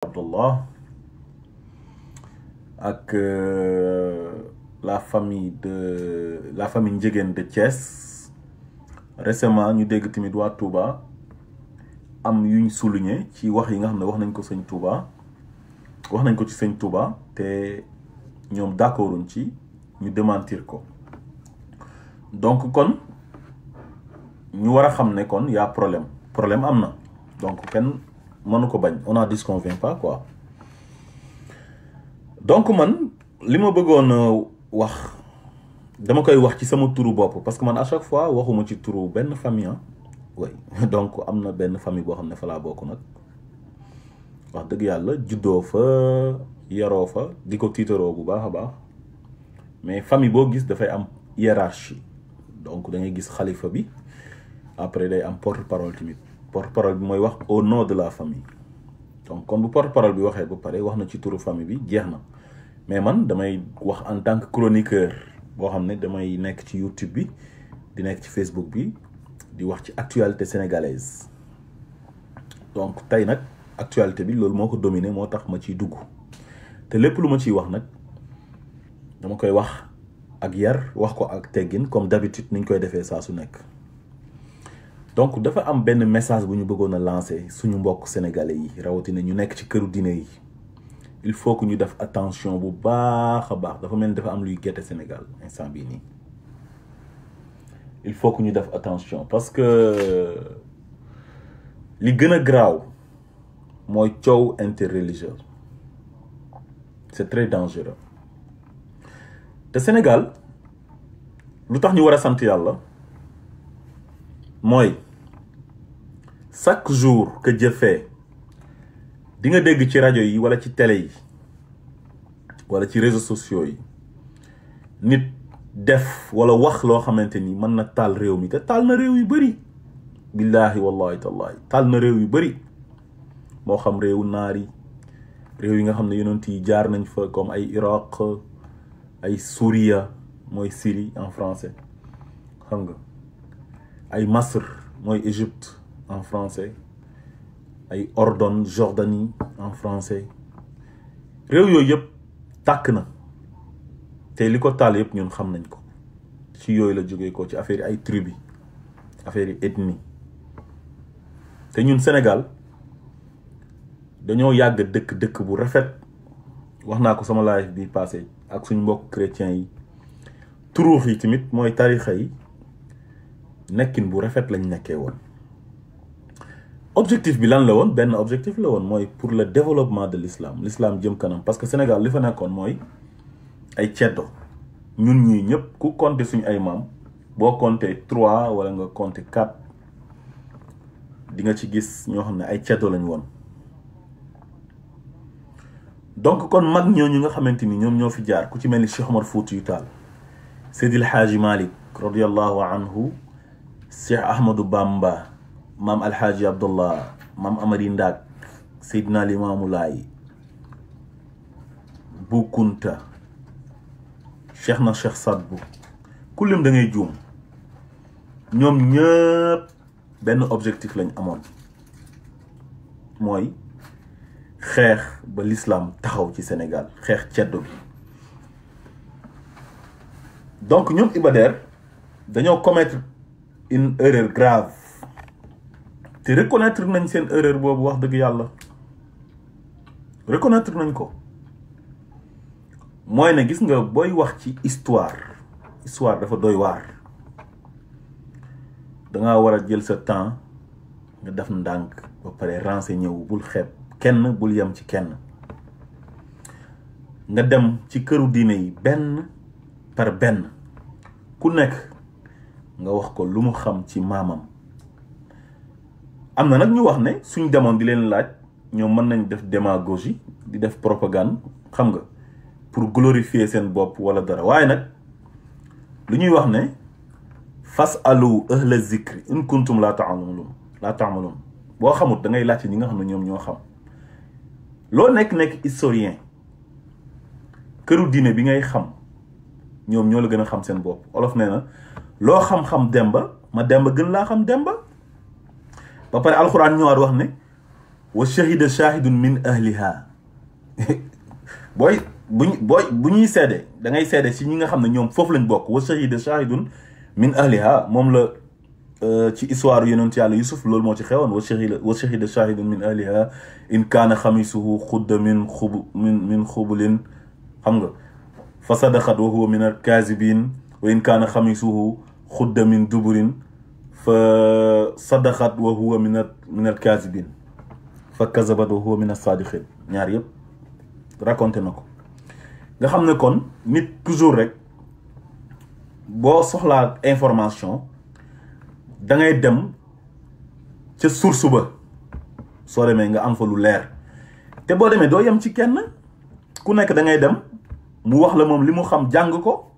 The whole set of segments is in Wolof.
Abdallah ak la famille Ndiéguène de Thiès récemment ñu dégg tamit waa Touba am yuñ souligné ci wax yi nga xam ne wax nañ ko sëñ Touba wax nañ ko ci sëñ Touba te ñoom d'accorduñ ci ñu démentir ko donc kon ñu war a xam ne kon y a problème am na donc kenn mënu ko bañ on n'en disconvient pas quoi. Donc man li ma bëggoon wax dama koy wax ci sama turu bopp parce que man à chaque fois waxuma ci turu benn famille oui donc am na benn famille boo xam ne fa laa bokk nag wax dëgg yàlla juddoo fa yaroo fa di ko tiitaroo bu baax a baax mais famille boo gis dafay am hiérarchie donc da ngay gis xalifa bi après day am porte-parole tamit porte-parole bi mooy wax au nom de la famille donc kon bu porte-parole bi waxee ba pare wax na ci turu famille bi jeex na mais man damay wax en tant que chroniqueur boo xam ne damay nekk ci YouTube bi di nekk ci Facebook bi di wax ci actualité sénégalaise donc tey nag actualité bi loolu moo ko dominé moo tax ma ciy dugg te lépp lu ma ciy wax nag dama koy wax ak yar wax ko ak teggin comme d'habitude niñ koy defee saa su nekk. Donc dafa am benn message bu ñu bëggoon a lancer suñu mbokk sénégalais yi rawatina ñu nekk ci këru diine yi il faut que ñu def attention bu baax a baax dafa mel ni dafa am luy gerte Sénégal instant bii nii il faut que ñu def attention parce que li gën a graaw mooy coow interreligieux c'est très dangereux te Sénégal lu tax ñu war a sant yàlla mooy chaque jour que Dieu fait di nga dégg ci rajo yi wala ci télé yi wala ci réseaux sociaux yi nit def wala wax loo xamante ni mën na taal réew mi te taal na réew yu bëri billaahi wallahi tallahi taal na réew yu bëri moo xam réewu naar yi réew yi nga xam ne yonent yi jaar nañ fa comme ay Irak ay Souria mooy Syrie en français xam nga ay Masr mooy Égypte en français ay Ordon Jordanie en français réew yooyu yëpp tàkk na te li ko taal yëpp ñun xam nañ ko ci yooyu la jógee ko ci affaire yi ay tribu affaire yi ethnie te ñun Sénégal dañoo yàgg dëkk bu rafet wax naa ko sama live bi passé ak suñ mbokk chrétiens yi turuux yi tamit mooy tarixa yi nekkin bu rafet lañ nekkee woon objectif bi lan la woon benn objectif la woon mooy pour le développement de l'islam jëm kanam parce que Sénégal li fa nekkoon mooy ay ceddo ñun ñii ñëpp ku compter suñu ay maam boo compter 3 wala nga compter 4 di nga ci gis ñoo xam ne ay ceddo lañ woon donc kon mag ñooñu nga xamante ni ñoom ñoo fi jaar ku ci mel ni Cheikh Omar Foutiyou Tall Seydil Hadji Malick radiyallahu anhu Cheikh Ahmadou Bamba maam Alhaji Abdullah maam Amari Ndak Seydina Limaamu Laay Bu Kunta Cheikh na Cheikh Sadbu ku lim da ngay juum ñoom ñëpp benn objectif lañ amoon mooy xeex ba l'islam taxaw ci Sénégal xeex ceddo bi donc ñoom Iba Der dañoo commettre une erreur grave te reconnaître nañ seen erreur boobu wax dëgg yàlla reconnaître nañ ko mooy ne gis nga booy wax ci histoire dafa doy waar danga war a jël sa temps nga def ndànk ba pare renseigné wu bul xeeb kenn bul yem ci kenn nga dem ci këru diine yi benn par benn ku nekk nga wax ko lu mu xam ci maamam am na nag ñu wax ne suñ demoon di leen laaj ñoom mën nañ def démagogie di def propagande xam nga pour glorifier seen bopp wala dara waaye nag lu ñuy wax ne fasalu ahla zikri in kuntum laa ta'malun boo xamut da ngay laajte ñi nga xam ne ñoom ñoo xam loo nekk historien këru diine bi ngay xam ñoom ñoo la gën a xam seen bopp olof nee na loo xam-xam demba ma demba gën laa xam demba ba pare alxuraan ñëwaat wax ne wa shahida shahidun min ahliha booy bu ñuy seede da ngay seede si ñi nga xam ne ñoom foofu lañ bokk. wa shahida shahidun min ahliha moom la ci histoire yonent yàlla Yusuf loolu moo ci xewoon. wa shahida shahidun min ahliha in kaana xamisuhu xudda min xubulin xam nga fa sadaqat wa huwa min al-kaazibin wa in kaana xamisuhu xudda min duburin fa sadaqat wa huwa min al-kaazibin fa kazabat wa huwa min as-saadiqin. ñaar yëpp raconté na ko. nga xam ne kon nit toujours rek boo soxlaa information da ngay dem ca source ba soo demee nga am fa lu leer. te boo demee doo yem ci kenn ku nekk da ngay dem mu wax la moom li mu xam jàng ko.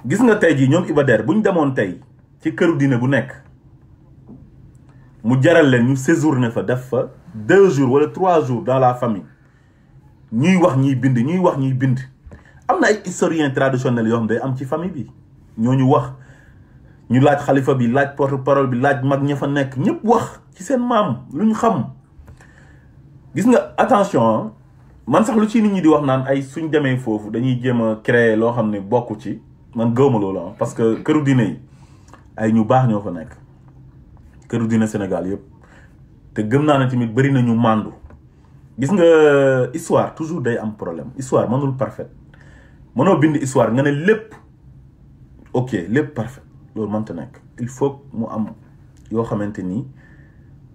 gis nga tey jii ñoom Iba Der bu ñu demoon tey ci këru diine bu nekk mu jaral leen ñu séjourné fa def fa 2 jours wala 3 jours dans la famille ñuy wax ñuy bind ñuy wax ñuy bind. am na ay historiens traditionnels yoo xam day am ci famille bi ñooñu wax ñu laaj xalifa bi laaj porte-parole bi laaj mag ña fa nekk ñëpp wax ci seen maam lu ñu xam. gis nga attention man sax lu ci nit ñi di wax naan ay suñ demee foofu dañuy jéem a créer loo xam ne bokku ci man gëwma loolu parce que këru diine yi ay ñu baax ñoo fa nekk këru diine Sénégal yëpp te gëm naa ne tamit bëri na ñu màndu. gis nga histoire toujours day am problème. histoire mënul parfait mënoo bind histoire nga ne lépp ok lépp parfait loolu mënta nekk. il faut mu am yoo xamante ni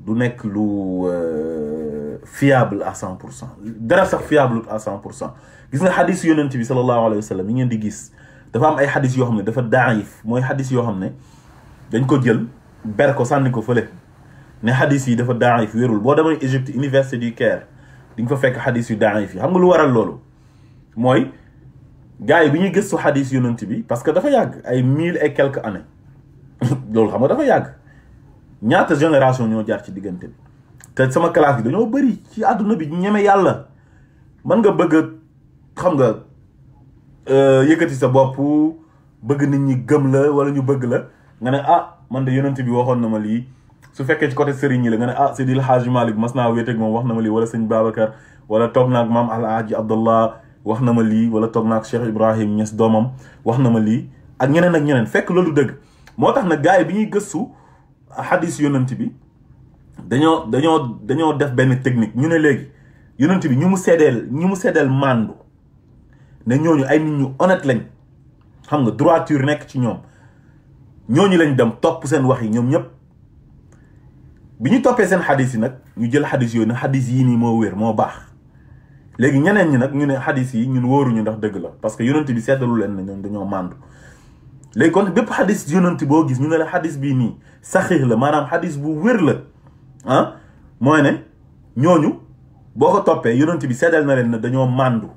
du nekk lu fiable à 100%. dara sax fiable à 100%. gis nga xadis yonent bi sallallahu alayhi wa sallam yi ngeen di gis dafa am ay xadis yoo xam ne dafa daif mooy xadis yoo xam ne dañ ko jël ber ko sànni ko fële ne xadis yi dafa daif wérul. boo demee Égypte université du Caire di nga fa fekk xadis yu daif yi. xam nga lu waral loolu mooy gars yi bi ñuy gëstu xadis yonent bi parce que dafa yàgg ay 1000 et quelques années loolu xam nga dafa yàgg. ñaata génération ñoo jaar ci diggante bi te sama classe bi dañoo bëri ci àdduna bi ñeme yàlla. mën nga bëgg a xam nga yëkkati sa bopp bëgg nit ñi gëm la wala ñu bëgg la nga ne ah man de yonent bi waxoon na ma lii. su fekkee ci côté sëriñ ñi la nga ne ah Seydil Hadji Malick mas naa wéet ak moom wax na ma lii wala sëñ Babacar wala toog naag maam Alhaji Abdallah wax na ma lii wala toog naag Cheikh Ibrahim Niass doomam wax na ma lii ak ñeneen fekk loolu dëgg. moo tax nag gars yi bi ñuy gëstu xadis yonent bi dañoo def benn technique ñu ne léegi yonent bi ñu mu seedeel màndu ne ñooñu ay nit ñu honnête lañ xam nga droiture nekk ci ñoom ñooñu lañ dem topp seen wax yi ñoom ñëpp. bi ñu toppee seen xadis yi nag ñu jël xadis yooyu ne xadis yii nii moo wér moo baax léegi ñeneen ñi nag ñu ne xadis yi ñun wóoruñu ndax dëgg la parce que yonent bi seddalu leen ne ñoom dañoo màndu. léegi kon bépp xadis yonent boo gis ñu ne la xadis bii nii saxiix la maanaam xadis bu wér la ah mooy ne ñooñu boo ko toppee yonent bi seddal na leen ne dañoo màndu.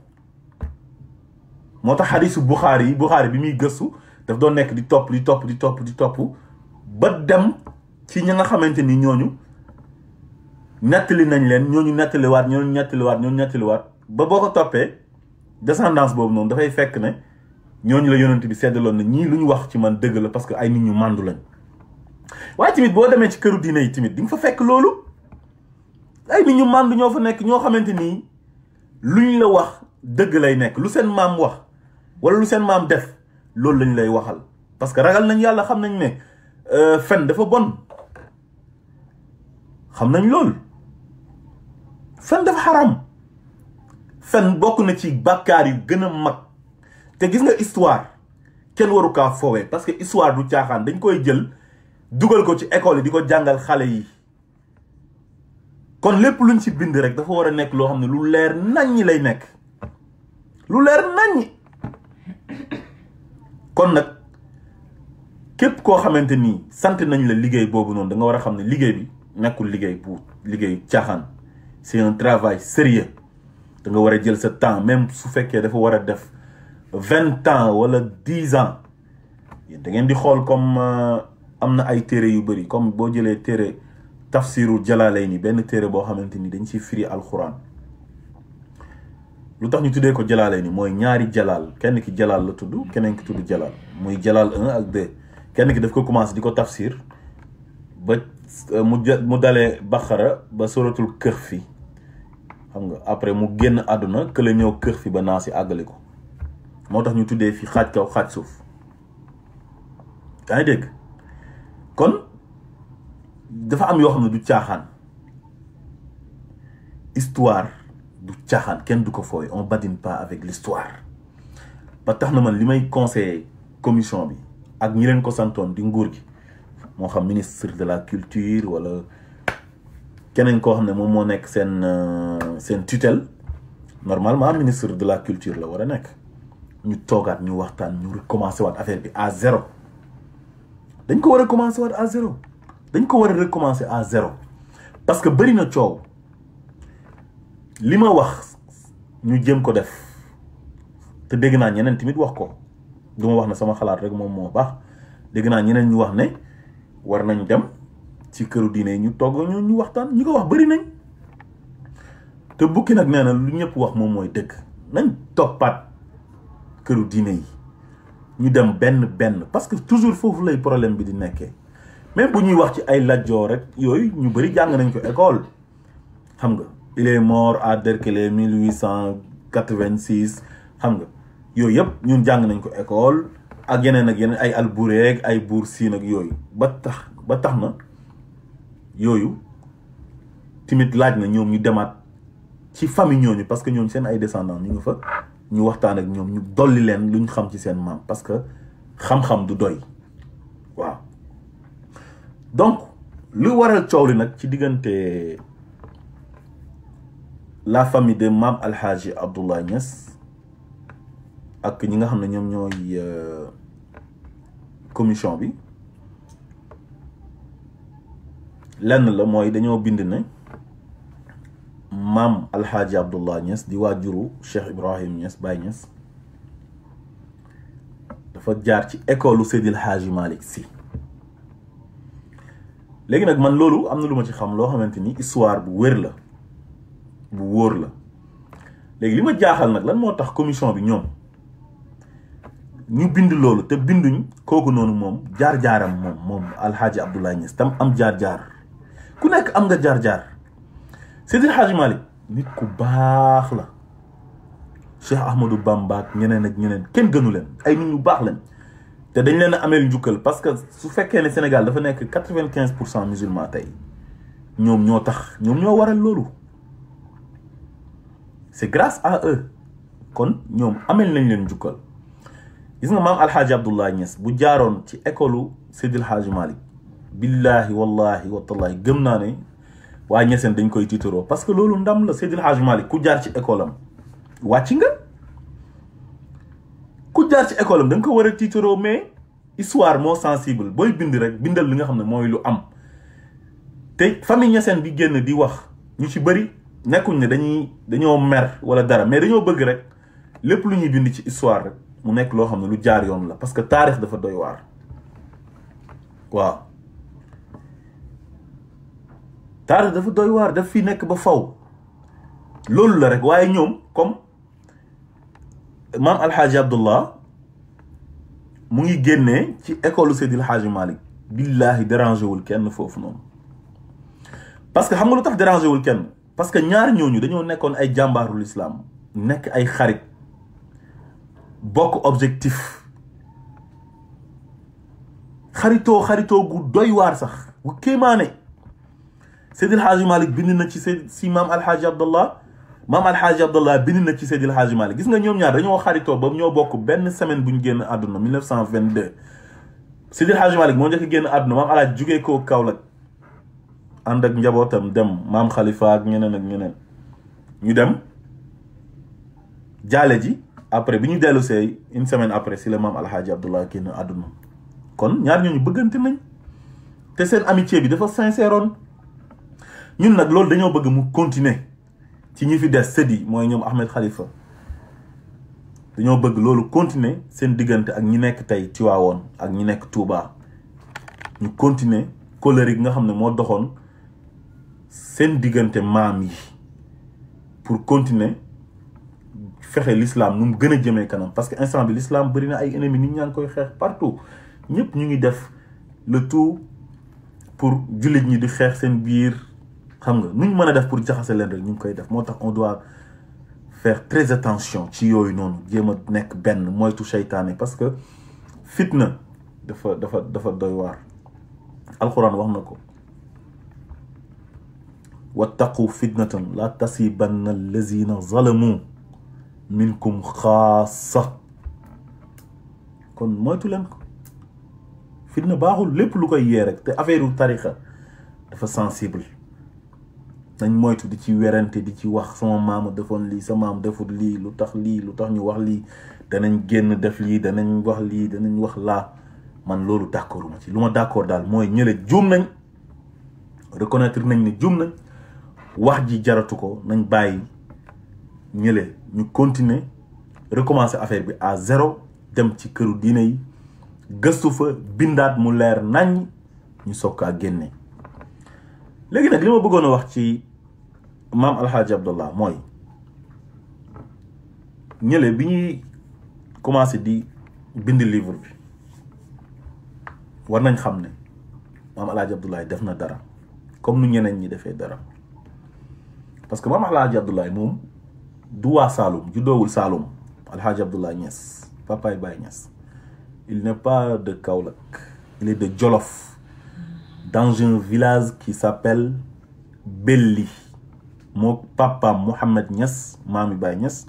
moo tax xadisu Buxaari bi muy gëstu daf doon nekk di topp ba dem ci ñi nga xamante ni ñooñu nettali nañ leen ñooñu nettaliwaat ba boo ko toppee descendance boobu noonu dafay fekk ne ñooñu la yonent bi seddaloon na ñii lu ñu wax ci man dëgg la parce que ay nit ñu màndu lañ. waaye tamit boo demee ci këru diine yi tamit di nga fa fekk loolu ay nit ñu màndu ñoo fa nekk ñoo xamante ni luñ la wax dëgg lay nekk lu seen maam wax wala lu seen maam def loolu lañ lay waxal parce que ragal nañ yàlla xam nañ ne fen dafa bon. xam nañ loolu fen dafa xaram fen bokk na ci bàkkaar yu gën a mag te gis nga histoire kenn waru kaa foowee parce que histoire du caaxaan dañ koy jël dugal ko ci école yi di ko jàngal xale yi kon lépp luñ ci bind rek dafa war a nekk loo xam ne lu leer naññi lay nekk lu leer naññi. kon nag képp koo xamante ni sant nañ la liggéey boobu noonu da nga war a xam ne liggéey bi nekkul liggéey caaxaan c'est un travail sérieux da nga war a jël sa temps même su fekkee dafa war a def 20 ans wala 10 ans da ngeen di xool comme am na ay téere yu bëri comme boo jëlee téere tafsiru Jalaalayni benn téere boo xamante ni dañ ciy firi alxuraan lu tax ñu tuddee ko Jalaalayni mooy ñaari jalaal kenn ki jalaal la tudd keneen ki tudd jalaal muy jalaal 1 ak 2 kenn ki daf ko commencé di ko tafsir ba mu dalee Baqara ba suratul Kahfi xam nga après mu génn àdduna que la ñëw Kahfi ba naa si àggale ko moo tax ñu tuddee fi xaaj kaw xaaj suuf yaa ngi dégg kon dafa am yoo xam ne du caaxaan histoire du caaxaan kenn du ko fooy on badine pas avec l'histoire ba tax na man li may conseiller commission bi ak ñi leen ko santoon di nguur gi moo xam ministre de la culture wala keneen koo xam ne moom moo nekk seen tutelle normalement ministre de la culture la war a nekk ñu toogaat ñu waxtaan ñu recommencer waat affaire bi à zéro dañ ko war a commencer waat à zéro dañ ko war a recommencer à zéro parce que bëri na coow li ma wax ñu jëm ko def te dégg naa ñeneen tamit wax ko du ma wax ne sama xalaat rek moom moo baax dégg naa ñeneen ñu wax ne war nañ dem ci këru diine ñu togg ñu waxtaan ñi ko wax bëri nañ te bukki nag nee na lu ñëpp wax moom mooy dëgg nañ toppaat këru diine yi ñu dem benn parce que toujours foofu lay problème bi di nekkee même bu ñuy wax ci ay lajjoo rek yooyu ñu bëri jàng nañ ko école xam nga il est mort à Derklé 1886 xam nga yooyu yëpp ñun jàng nañ ko école ak yeneen ay Albureeg ay Buur Siin ak yooyu ba tax na yooyu timit laaj na ñoom ñu demaat ci famille ñooñu parce que ñooñu seen ay descendants ñu ngi fa ñu waxtaan ak ñoom ñu dolli leen lu ñu xam ci seen maam parce que xam-xam du doy waaw donc lu waral coow li nag ci diggante la famille de Maam Alhaji Abdoulaye Niass ak ñi nga xam ne ñoom ñooy commission bi lenn la mooy dañoo bind ne Maam Alhaji Abdoulaye Niass di waajuru Cheikh Ibrahim Niass Baye Niass dafa jaar ci école Seydil Hadji Malick Sy léegi nag man loolu am na lu ma ci xam loo xamante ni histoire bu wér la bu wóor la léegi li ma jaaxal nag lan moo tax commission bi ñoom ñu bind loolu te binduñ kooku noonu moom jaar-jaaram moom Alhaji Abdoulaye Niass tam am jaar-jaar ku nekk am nga jaar-jaar Seydil Hadji Malick nit ku baax la Cheikh Ahmadou Bamba ak ñeneen ak ñeneen kenn gënu leen ay nit ñu baax lañ te dañ leen a ameel njukkal parce que su fekkee ne Sénégal dafa nekk 95% musulman tey ñoom ñoo tax ñoom ñoo waral loolu c'est grâce à eux kon ñoom ameel nañ leen njukkal gis nga Maam Alhaji Abdoulaye Niass bu jaaroon ci école Seydil Hadji Malick billahi wallahi watallahi gëm naa ne waa Niassène dañ koy tiitaroo parce que loolu ndam la. Seydil Hadji Malick ku jaar ci école am wàcc nga ku jaar ci école am da nga ko war a tiitaroo mais histoire moo sensible booy bind rek bindal li nga xam ne mooy lu am te famille Niassène bi génn di wax ñu ci bëri nekkuñ ne dañoo mer wala dara mais dañoo bëgg rek lépp lu ñuy bind ci histoire rek mu nekk loo xam ne lu jaar yoon la parce que taarix dafa doy waar waaw taarix dafa doy waar daf fi nekk ba faw loolu la rek waaye ñoom comme Maam Alhaji Abdullah mu ngi génnee ci école Seydil Hadji Malick billahi dérangé wul kenn foofu noonu parce que xam nga lu tax dérangé wul kenn parce que ñaar ñooñu dañoo nekkoon ay jàmbaarul islam nekk ay xarit bokk objectif xaritoo gu doy waar sax gu kéemaane Seydil Hadji Malick bind na ci si Maam Alhaji Abdallah Maam Alhaji Abdallah bind na ci Seydil Hadji Malick gis nga ñoom ñaar dañoo xaritoo ba ñoo bokk benn semaine bu ñu génn àdduna 1922 Seydil Hadji Malick moo njëkk génn àdduna Maam Alhaji jugee koo Kaolack ànd ak njabootam dem Maam Khalifa ak ñeneen ñu dem jaale ji après bi ñu dellu see une semaine après si la Maam Alhaji Abdallah génn àdduna kon ñaar ñooñu bëggante nañ te seen amitié bi dafa sincèreoon ñun nag loolu dañoo bëgg mu continuer ci ñi fi des sët yi mooy ñoom Ahmed Khalifa dañoo bëgg loolu continuer seen diggante ak ñi nekk tey Tiwaawoon ak ñi nekk Touba ñu continuer colère nga xam ne moo doxoon seen diggante maam yi pour continuer fexe l'islam nu mu gën a jëmee kanam parce que instant bi l'islam bëri na ay ennemis nit ñaa ngi koy xeex partout ñëpp ñu ngi def le tout pour jullit ñi di xeex seen biir xam nga nuñ mën a def pour jaxase leen rek ñu ngi koy def moo tax on doit faire très attention ci yooyu noonu jéem a nekk benn moytu seytaane parce que fitna dafa doy waar alquran wax na ko wattaqu fitnatan la tasibanna allazina zalamu minkum xaasa kon moytu leen ko fitna baaxul lépp lu koy yee rek te affaire u tarixa dafa sensible nañ moytu di ci werante di ci wax sama maama defoon lii sa maam defut lii lu tax ñu wax lii danañ génn def lii danañ wax lii danañ wax laa man loolu d'accord ma ci lu ma d'accord daal mooy ñële juum nañ reconnaître nañ ne juum nañ wax ji jaratu ko nañ bàyyi ñële ñu continuer recommencer affaire bi à zéro dem ci këru diine yi gëstu fa bindaat mu leer nañ ñu soog kaa génne léegi nag li ma bëggoon a wax ci maam Alxaaji Abdallah mooy ñële bi ñuy commencé di bind livre bi war nañ xam ne maam Alxaaji Abdallah def na dara comme nu ñeneen ñi defee dara parce que maam Alxaaji Abdallah moom du waa Saloum juddoowul Saloum Alxaaji Abdallah Niass papaay Baye Niass il n'est pas de Kaolack il est de Jolof dans un village qui s'appelle Belli moo papa Mohamed Niass maami Baye Niass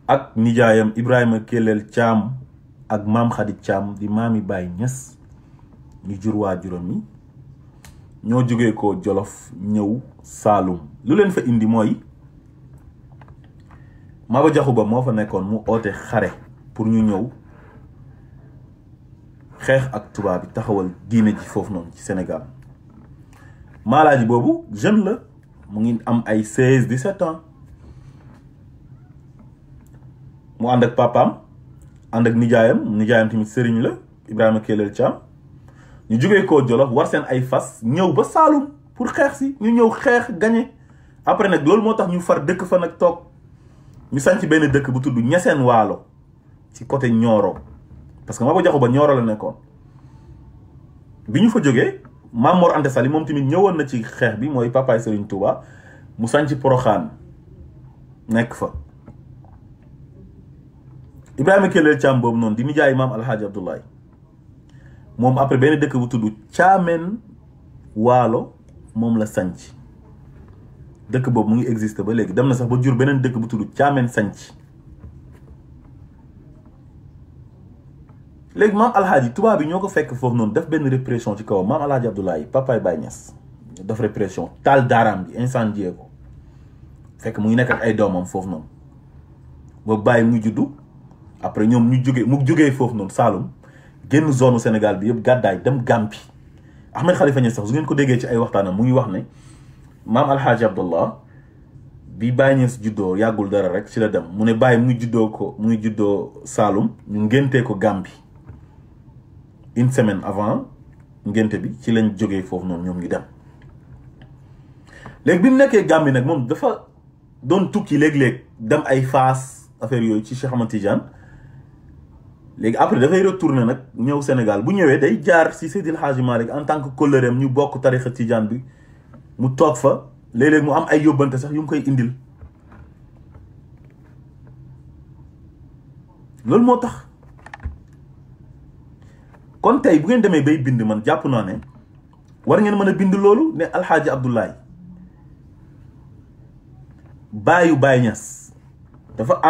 ak nijaayam Ibrahima Kellel Thiam ak maam Khady Thiam di maami Baye Niass ñu jur waa juróom yi ñoo jógee ko Jolof ñëw Saloum lu leen fa indi mooy Maba Jaxu Ba moo fa nekkoon mu oote xare pour ñu ñëw xeex ak tubaab bi taxawal diine ji foofu noonu ci Sénégal Maalaaji boobu jeune la mu ngi am ay 16-17 ans mu ànd ak papaam ànd ak nijaayam tamit sëriñ la Ibrahima Kellel Thiam ñu jógee koo Jolof war seen ay fas ñëw ba Saalum pour xeex si ñu ñëw xeex gañe après nag loolu moo tax ñu far dëkk fa nag toog ñu sanc benn dëkk bu tudd Ñaseen Waalo ci côté Nioro parce que Maba Jaxu Ba Nioro la nekkoon bi ñu fa jógee Maam Mor Anta Sali moom tamit ñëwoon na ci xeex bi mooy papaay Serigne Touba mu sanc Poroxaan nekk fa Ibrahima Kellel Thiam boobu noonu di nijaay maam Alxaaji Abdoulaye moom après benn dëkk bu tudd Caameen Waalo moom la sanc dëkk boobu mu ngi existe ba léegi dem na sax ba jur beneen dëkk bu tudd Caameen sanc léegi maam Alxaaji tubaab bi ñoo ko fekk foofu noonu def benn répression ci kawam maam Alxaaji Abdoulaye papaay Baye Niass def répression taal daaraam bi incendier ko fekk mu ngi nekk ak ay doomam foofu noonu ba bàyyi muy juddu après ñoom mu jógee foofu noonu Saloum génn zone Sénégal bi yëpp gàddaay dem Gambie Ahmed Khalifa Niass sax su ngeen ko déggee ci ay waxtaanam mu ngi wax ne maam Alxaaji Abdallah bi Baye Niass juddoo yàggul dara rek ci la dem mu ne Baye mu ngi juddoo Saloum ñu ngéntee ko Gambie une semaine avant ngénte bi ci lañ jógee foofu noonu ñoom ñu dem léegi bi mu nekkee Gambie nag moom dafa doon tukki léeg-léeg dem ay Fass affaire yooyu ci Cheikh Ahmad Tidiane léegi après dafay retourner nag ñëw Sénégal bu ñëwee day jaar si Seydil Hadji Malick en tant que kóllëreem ñu bokk tarixa Tidiane bi mu toog fa léeg-léeg mu am ay yóbbante sax yu mu koy indil loolu moo tax kon tey bu ngeen demee bay bind man jàpp naa ne war ngeen mën a bind loolu ne Alxaaji Abdoulaye baayu Baye Niass dafa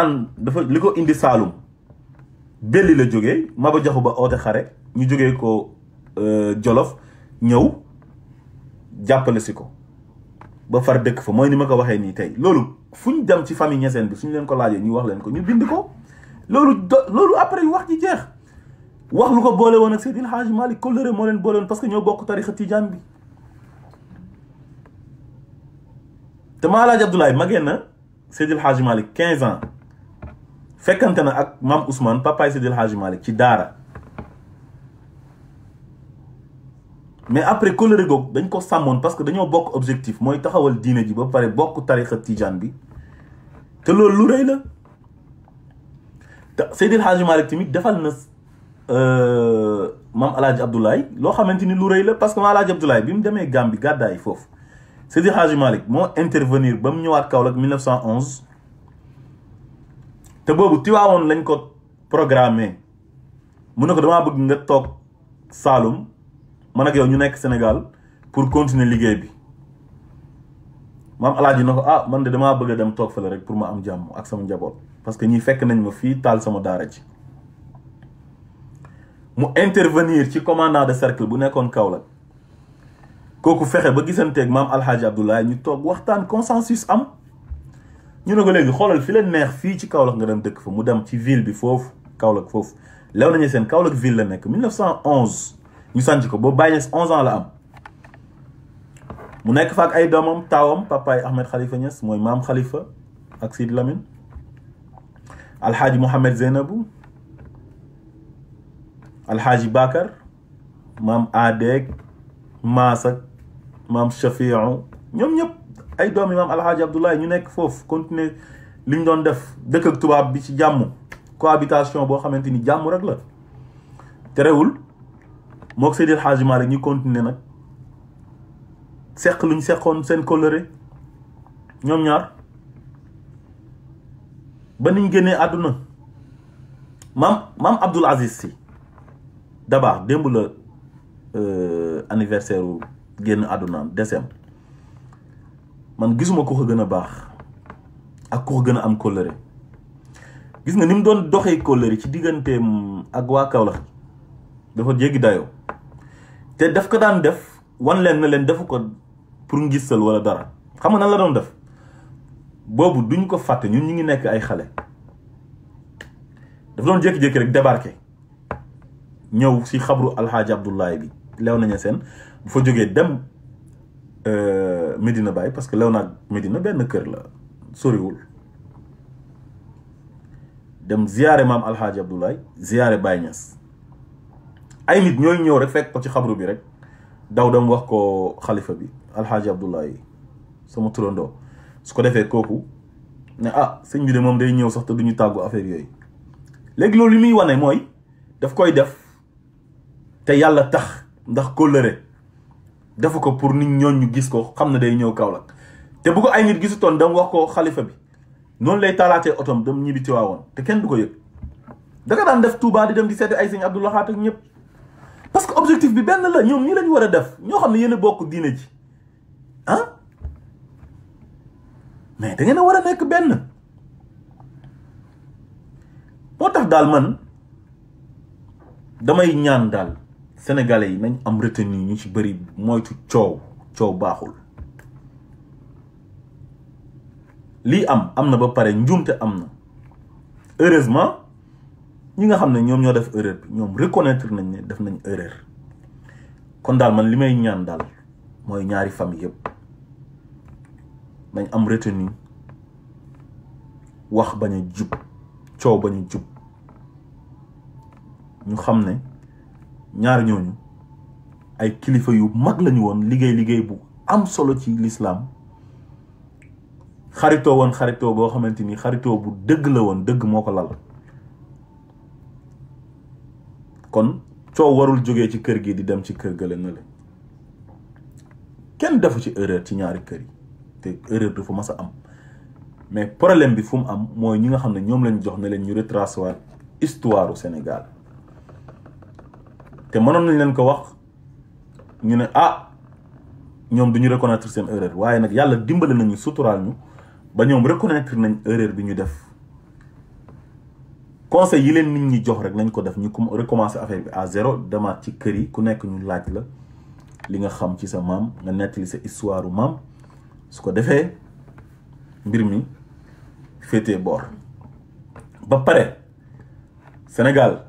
li ko indi Saalum Belli la jógee Maba Jaxu Ba oote xare ñu jógee ko Jolof ñëw jàppale si ko ba far dëkk fa mooy ni ma ko waxee nii tey loolu fu ñu dem ci famille Niassène bi suñu leen ko laajee ñu wax leen ko ñu bind ko loolu après wax ji jeex wax lu ko boole woon ak Seydil Hadji Malick kóllëre moo leen boole woon parce que ñoo bokk tarixa Tijaan bi te maa Alaaji Abdoulaye magee na Seydil Hadji Malick 15 ans fekkante na ak maam Ousmane papaay Seydil Hadji Malick ci daara mais après kóllëre googu dañ ko sàmmoon parce que dañoo bokk objectif mooy taxawal diine ji ba pare bokk tarixa Tijaan bi te loolu lu rëy la te Seydil Hadji Malick tamit defal na maam El Hadj Abdoulaye loo xamante ni lu rëy la parce que maam El Hadj Abdoulaye bi mu demee Gambie gàddaay foofu Seydi Hadji Malick moo intervenir ba mu ñëwaat Kaolack 1911 te boobu Tiwaawoon lañ ko programmé mu ne ko damaa bëgg nga toog Saalum man ak yow ñu nekk Sénégal pour continuer liggéey bi maam El Hadj na ko ah man de damaa bëgg a dem toog fële rek pour ma am jàmm ak sama njaboot parce que ñi fekk nañ ma fii taal sama daara ji mu intervenir ci commandant de cercle bu nekkoon Kaolack kooku fexe ba gisanteeg maam El Hadj Abdoulaye ñu toog waxtaan consensus am ñu ne ko léegi xoolal fi leen neex fii ci Kaolack nga dem dëkk fa mu dem ci ville bi foofu Kaolack foofu lew nañu seen Kaolack ville la nekk 1911 ñu sànc ko boobu Baye Niass 11 ans la am mu nekk fa ak ay doomam taawam papaay Ahmed Khalifa Niass mooy maam Khalifa ak Sidi Lamine alxaaji Mouhamed Zeynabou alxaaji Bakar maam Adeeg Maasak maam Shafiu ñoom ñëpp ay doomi maam alxaaji Abdoulaye ñu nekk foofu continuer li ñu doon def dëkk ak tubaab bi ci jàmm cohabitation boo xamante ni jàmm rek la terewul mook Seydi El Hadji Malick ñu continuer nag seq luñ seqoon seen kóllëre ñoom ñaar ba niñ génnee àdduna maam Abdoul Aziz Sy Dabakh démb la anniversaire u génn àdduna décembre man gisuma ko ko gën a baax ak ko ko gën a am kóllëre gis nga ni mu doon doxee kóllëre ci digganteem ak waa Kaolack dafa jéggi dayoo te daf ko daan def wan leen na leen defu ko pour ngistal wala dara xam nga nan la doon def boobu duñ ko fàtte ñun ñu ngi nekk ay xale dafa doon jékki-jékki rek débarqué ñëw si xabru alxaaji Abdoulaye bi lew nañu seen bu fa jógee dem Medina Baye parce que lew naag Medina benn kër la soriwul dem ziyaare maam alxaaji Abdoulaye ziyaare Baye Niass ay nit ñooy ñëw rek fekk ko ci xabru bi rek daw dem wax ko xalifa bi alxaaji Abdoulaye sama turandoo su ko defee kooku ne ah sëñ bi de moom day ñëw sax te duñu tàggu affaire yooyu léegi loolu li muy wane mooy daf koy def te yàlla tax ndax kóllëre defu ko pour nit ñooñ ñu gis ko xam ne day ñëw Kaolack te bu ko ay nit gisutoon dem wax ko xalifa bi noonu lay taalaatee otom dem ñibbi Tiwaawoon te kenn du ko yëg danga daan def Touba di dem di seeti ay sëñ Abdou Lahad ak ñëpp parce que objectif bi benn la ñoom ñii lañu war a def ñoo xam ne yéen a bokk diine ji ah mais da ngeen a war a nekk benn moo tax daal man damay ñaan daal sénégalais yi nañ am retenu ñu ci bëri moytu coow baaxul lii am na ba pare njuumte am na heureusement ñi nga xam ne ñoom ñoo def erreur bi ñoom reconnaître nañ ne def nañ erreur kon daal man li may ñaan daal mooy ñaari famille yëpp nañ am retenu wax bañ a jub coow bañ a jub ñu xam ne ñaar ñooñu ay kilifa yu mag lañu woon liggéey bu am solo ci l'islam xaritoo boo xamante ni xaritoo bu dëgg la woon dëgg moo ko lal kon coow warul jógee ci kër gi di dem ci kër gële na le kenn defu ci erreur ci ñaari kër yi te erreur du fa mas a am mais problème bi fu mu am mooy ñi nga xam ne ñoom lañ jox ne leen ñu retracer waat histoire u Sénégal te mënoon nañ leen ko wax ñu ne ah ñoom duñu reconnaître seen erreur waaye nag yàlla dimbale nañu suturaal ñu ba ñoom reconnaître nañ erreur bi ñu def conseil yi leen nit ñi jox rek nañ ko def ñu recommencer affaire bi à zéro demaat ci kër yi ku nekk ñu laaj la li nga xam ci sa maam nga nettali sa histoire maam su ko defee mbir mi féetee boor ba pare Sénégal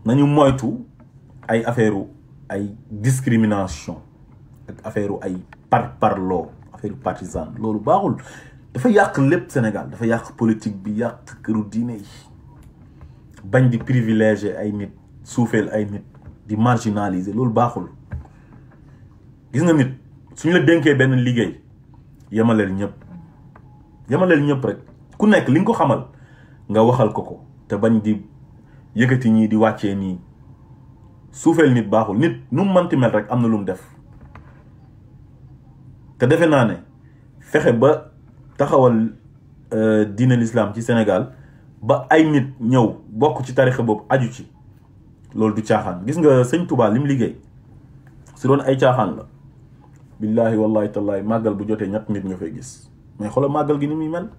nañu moytu ay affaire ay discrimination ak affaire ay parloo affaire partisan loolu baaxul dafa yàq lépp Sénégal dafa yàq politique bi yàq këru diine yi bañ di privilégier ay nit suufeel ay nit di marginaliser loolu baaxul gis nga nit suñu la dénkee benn liggéey yemaleel ñëpp rek ku nekk li nga ko xamal nga waxal ko te bañ di yëkkati ñii di wàccee nii suufeel nit baaxul. Nit nu mu mënti mel rek am na lu mu def te defe naa ne fexe ba taxawal diine l'islam ci Sénégal ba ay nit ñëw bokk ci tarixa boobu aju ci loolu du caaxaan. gis nga sëñ Touba li mu liggéey su doon ay caaxaan la billahi wallahi tallahi màggal bu jotee ñett nit nga fay gis mais xoolal màggal gi ni muy mel.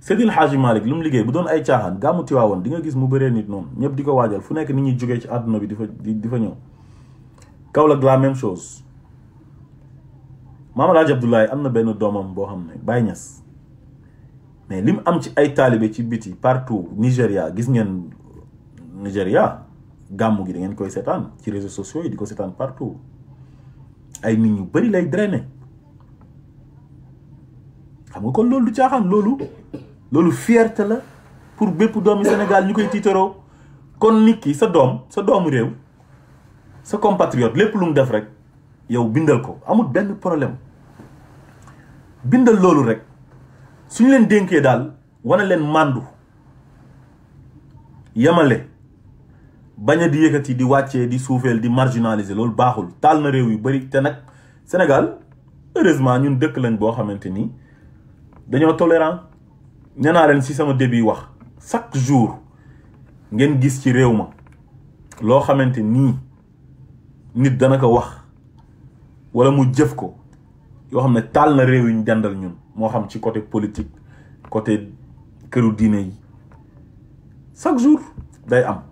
Seydil Hadji Malick lu mu liggéey bu doon ay caaxaan gàmmu Tiwaawoon di nga gis mu bëree nit noonu ñëpp di ko waajal fu nekk nit ñuy jógee ci àdduna bi di fa ñëw. Kaolack la même chose. Maam Alaaji Abdoulaye am na benn doomam boo xam ne Baye Niass mais li mu am ci ay taalibe ci biti partout Nigéria gis ngeen Nigéria gàmmu gi da ngeen koy seetaan ci réseaux sociaux yi di ko seetaan partout ay nit ñu bari lay drainer xam nga kon loolu du caaxaan loolu fierté la pour bépp doomi Sénégal ñu koy tiitaroo. kon nit ki sa doomu réew sa compatriote lépp lu mu def rek yow bindal ko amul benn problème bindal loolu rek suñu leen dénkee daal wane leen màndu yamale bañ a di yëkkati di wàccee di suufeel di marginaliser loolu baaxul. taal na réew yu bari te nag Sénégal heureusement ñun dëkk lañ boo xamante ni dañoo tolérant. nee naa leen ci sama début wax chaque jour ngeen gis ci réew ma loo xamante nii nit dana ko wax wala mu jëf ko yoo xam ne taal na réew yi ñu dendal ñun moo xam ci côté politique côté këru diine yi chaque jour day am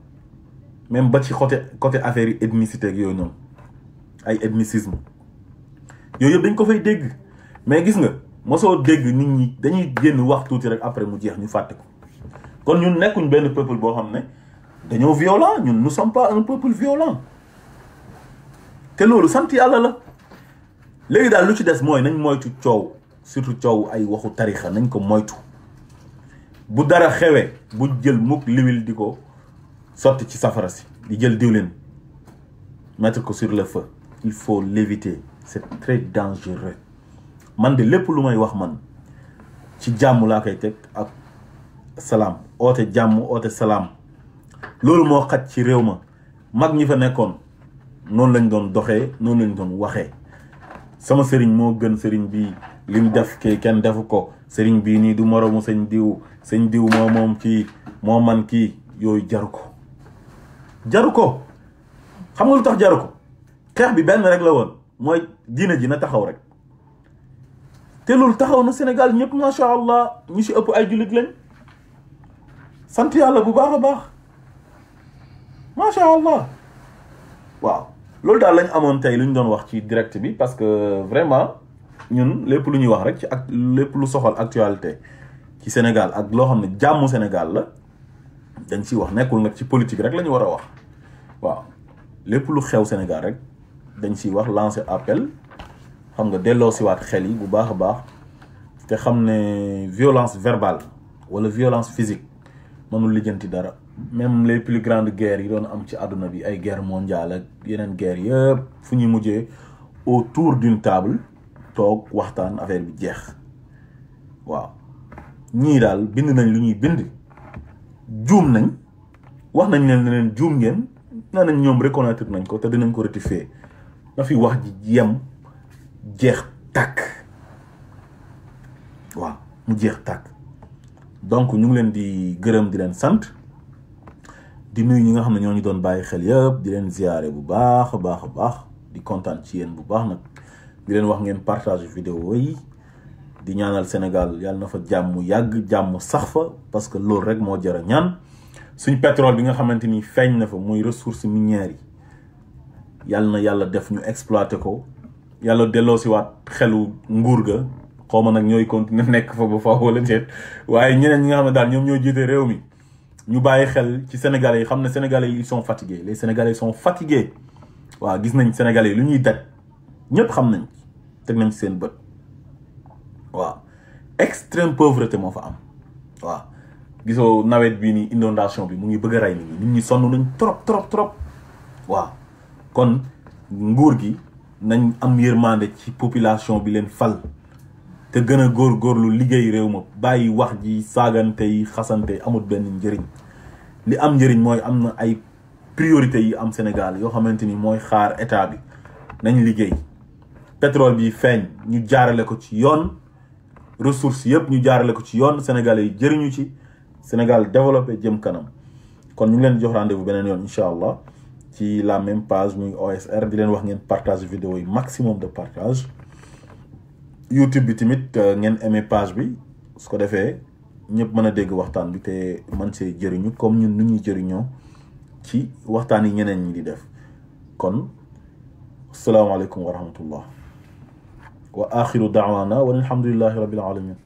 même ba ci côté affaire yi ethnicité ak yooyu noonu ay ethnicisme yooyu yëpp dañ ko fay dégg mais gis nga mosoo dégg nit ñi dañuy génn wax tuuti rek après mu jeex ñu fàtte ko. kon ñun nekkuñ benn peuple boo xam ne dañoo violent. ñun nous sommes pas un peuple violent te loolu sant yàlla la. léegi daal lu ci des mooy nañ moytu coow surtout coow ay waxu tarixa nañ ko moytu. bu dara xewee bu jël mukk liwil di ko sotti ci safara si di jël diwlin mettre ko sur le feu. il faut l'éviter, c'est très dangereux. man de lépp lu may wax man ci jàmm laa koy teg ak salaam oote jàmm oote salaam loolu moo xaj ci réew ma mag ñi fa nekkoon noonu lañ doon doxee noonu lañ doon waxee. sama sëriñ moo gën sëriñ bii lim def kii kenn defu ko sëriñ bii nii du moromu sëñ diw moo moom kii moo man kii yooyu jaru ko xam nga lu tax jaru ko xeex bi benn rek la woon mooy diine ji na taxaw rek. te loolu taxaw na Sénégal ñëpp macha allah ñu ci ëpp ay jullit lañ sant yàlla bu baax a baax macha allah waaw loolu daal lañ amoon tey lu ñu doon wax ci direct bi parce que vraiment ñun lépp lu ñuy wax rek ci ak lépp lu soxal actualité ci Sénégal ak loo xam ne jàmmu Sénégal la dañ ciy wax nekkul nag ci politique rek la ñu war a wax waaw lépp lu xew Sénégal rek dañ ciy wax lancer appel. xam nga delloo siwaat xel yi bu baax a baax te xam ne violence verbale wala violence physique mënul lijjanti dara. même les plus grandes guerres yi doon am ci àdduna bi ay guerre mondiale ak yeneen guerre yëpp fu ñuy mujjee autour d'une table toog waxtaan affaire bi jeex. waaw ñii daal bind nañ lu ñuy bind juum nañ wax nañ leen ne leen juum ngeen nee nañ ñoom reconnaître nañ ko te dinañ ko rectifier na fi wax ji yem. jeex tàkk waaw mu jeex tàkk donc ñu ngi leen di gërëm di leen sant di nuyu ñi nga xam ne ñoo ñu doon bàyyi xel yëpp di leen ziyaare bu baax a baax di kontaan ci yéen bu baax nag di leen wax ngeen partage vidéo yi di ñaanal Sénégal yàlla na fa jàmm yàgg jàmm sax fa parce que loolu rek moo jar a ñaan suñ pétrole bi nga xamante ni feeñ na fa muy ressources minières yi yàlla na yàlla def ñu exploiter ko. yàlla delloo si waat xelu nguur ga xaw ma nag ñooy continuer nekk fa ba fa wala déet waaye ñeneen ñi nga xam ne daal ñoom ñoo jiite réew mi ñu bàyyi xel ci sénégalais yi xam ne sénégalais yi ils sont fatigués les sénégalais sont fatigués waaw gis nañ sénégalais yi lu ñuy daj ñëpp xam nañ teg nañ ci seen bët waaw extrême pauvreté moo fa am waaw gisoo nawet bii nii inondation bi mu ngi bëgg a rey nit ñi sonn nañ trop waaw kon nguur gi nañ am yërmande ci population bi leen fal te gën a góorgóorlu liggéey réew ma bàyyi wax ji saagante yi xasante amul benn njëriñ li am njëriñ mooy am na ay priorité yi am Sénégal yoo xamante ni mooy xaar état bi nañ liggéey pétrole bi feeñ ñu jaarale ko ci yoon ressources yëpp ñu jaarale ko ci yoon sénégalais yi jëriñu ci Sénégal développé jëm kanam kon ñu ngi leen jox rendez-vous beneen yoon incha allah ci la même page muy OSR di leen wax ngeen partage vidéo yi maximum de partage YouTube bi tamit ngeen aimé page bi su ko defee ñëpp mën a dégg waxtaan bi te man see jëriñu comme ñun nu ñuy jëriñoo ci waxtaan yi ñeneen ñi di def kon asalaamaaleykum wa rahmatullah wa axiru daawaana walhamdulillahi rabbil alamin